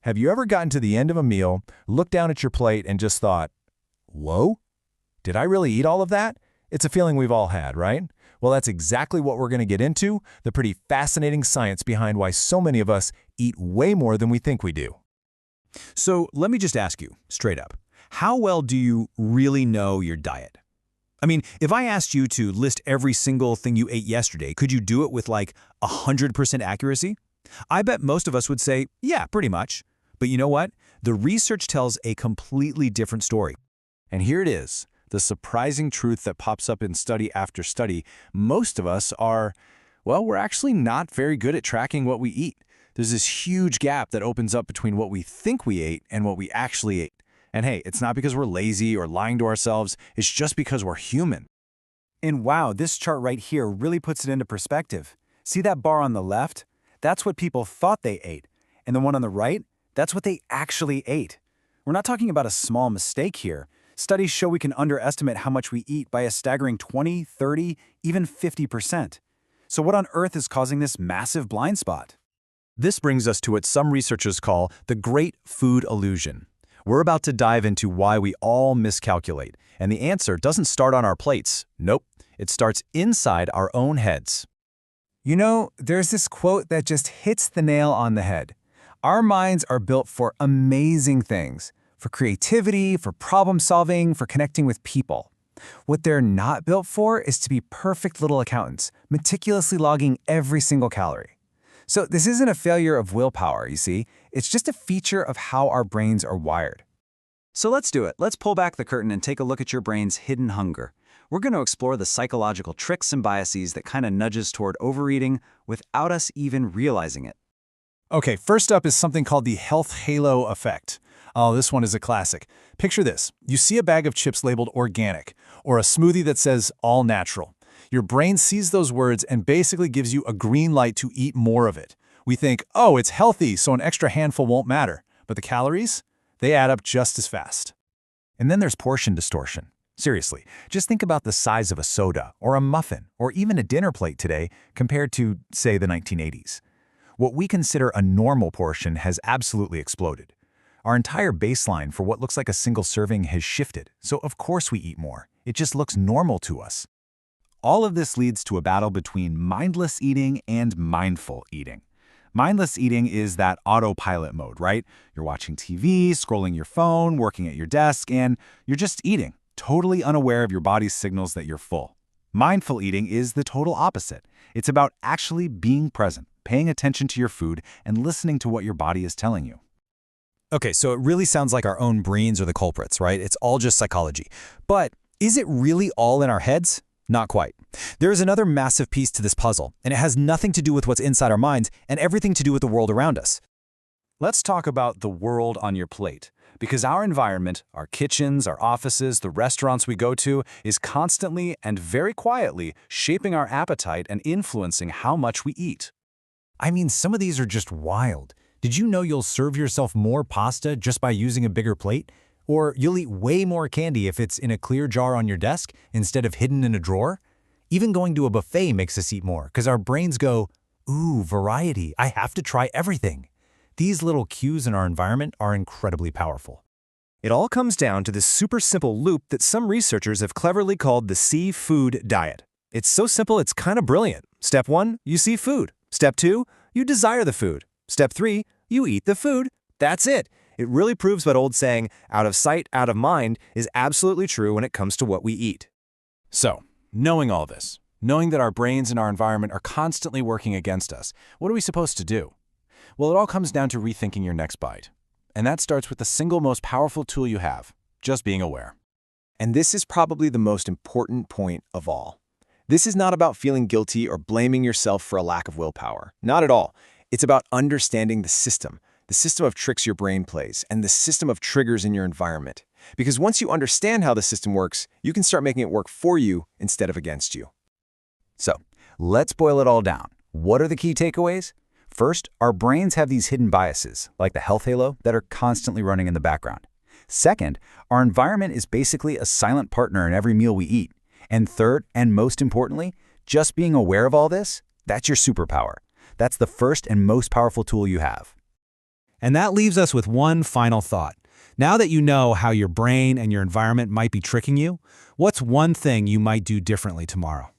Have you ever gotten to the end of a meal, looked down at your plate, and just thought, whoa, did I really eat all of that? It's a feeling we've all had, right? Well, that's exactly what we're going to get into, the pretty fascinating science behind why so many of us eat way more than we think we do. So let me just ask you, straight up, how well do you really know your diet? I mean, if I asked you to list every single thing you ate yesterday, could you do it with like 100% accuracy? I bet most of us would say, yeah, pretty much. But you know what? The research tells a completely different story. And here it is, the surprising truth that pops up in study after study. Most of us are, well, we're actually not very good at tracking what we eat. There's this huge gap that opens up between what we think we ate and what we actually ate. And hey, it's not because we're lazy or lying to ourselves, it's just because we're human. And wow, this chart right here really puts it into perspective. See that bar on the left? That's what people thought they ate. And the one on the right? That's what they actually ate. We're not talking about a small mistake here. Studies show we can underestimate how much we eat by a staggering 20, 30, even 50%. So what on earth is causing this massive blind spot? This brings us to what some researchers call the great food illusion. We're about to dive into why we all miscalculate, and the answer doesn't start on our plates. Nope, it starts inside our own heads. You know, there's this quote that just hits the nail on the head. Our minds are built for amazing things, for creativity, for problem solving, for connecting with people. What they're not built for is to be perfect little accountants, meticulously logging every single calorie. So this isn't a failure of willpower, you see. It's just a feature of how our brains are wired. So let's do it. Let's pull back the curtain and take a look at your brain's hidden hunger. We're going to explore the psychological tricks and biases that kind of nudges toward overeating without us even realizing it. Okay, first up is something called the health halo effect. Oh, this one is a classic. Picture this. You see a bag of chips labeled organic, or a smoothie that says all natural. Your brain sees those words and basically gives you a green light to eat more of it. We think, oh, it's healthy, so an extra handful won't matter. But the calories? They add up just as fast. And then there's portion distortion. Seriously, just think about the size of a soda, or a muffin, or even a dinner plate today compared to, say, the 1980s. What we consider a normal portion has absolutely exploded. Our entire baseline for what looks like a single serving has shifted, so of course we eat more. It just looks normal to us. All of this leads to a battle between mindless eating and mindful eating. Mindless eating is that autopilot mode, right? You're watching TV, scrolling your phone, working at your desk, and you're just eating, totally unaware of your body's signals that you're full. Mindful eating is the total opposite. It's about actually being present, paying attention to your food, and listening to what your body is telling you. Okay, so it really sounds like our own brains are the culprits, right? It's all just psychology. But is it really all in our heads? Not quite. There is another massive piece to this puzzle, and it has nothing to do with what's inside our minds and everything to do with the world around us. Let's talk about the world on your plate. Because our environment, our kitchens, our offices, the restaurants we go to, is constantly and very quietly shaping our appetite and influencing how much we eat. I mean, some of these are just wild. Did you know you'll serve yourself more pasta just by using a bigger plate? Or you'll eat way more candy if it's in a clear jar on your desk instead of hidden in a drawer? Even going to a buffet makes us eat more because our brains go, ooh, variety, I have to try everything. These little cues in our environment are incredibly powerful. It all comes down to this super simple loop that some researchers have cleverly called the see-food diet. It's so simple, it's kind of brilliant. Step 1, you see food. Step 2, you desire the food. Step 3, you eat the food. That's it. It really proves that old saying, out of sight, out of mind, is absolutely true when it comes to what we eat. So, knowing all this, knowing that our brains and our environment are constantly working against us, what are we supposed to do? Well, it all comes down to rethinking your next bite. And that starts with the single most powerful tool you have, just being aware. And this is probably the most important point of all. This is not about feeling guilty or blaming yourself for a lack of willpower. Not at all. It's about understanding the system of tricks your brain plays, and the system of triggers in your environment. Because once you understand how the system works, you can start making it work for you instead of against you. So, let's boil it all down. What are the key takeaways? First, our brains have these hidden biases, like the health halo, that are constantly running in the background. Second, our environment is basically a silent partner in every meal we eat. And third, and most importantly, just being aware of all this, that's your superpower. That's the first and most powerful tool you have. And that leaves us with one final thought. Now that you know how your brain and your environment might be tricking you, what's one thing you might do differently tomorrow?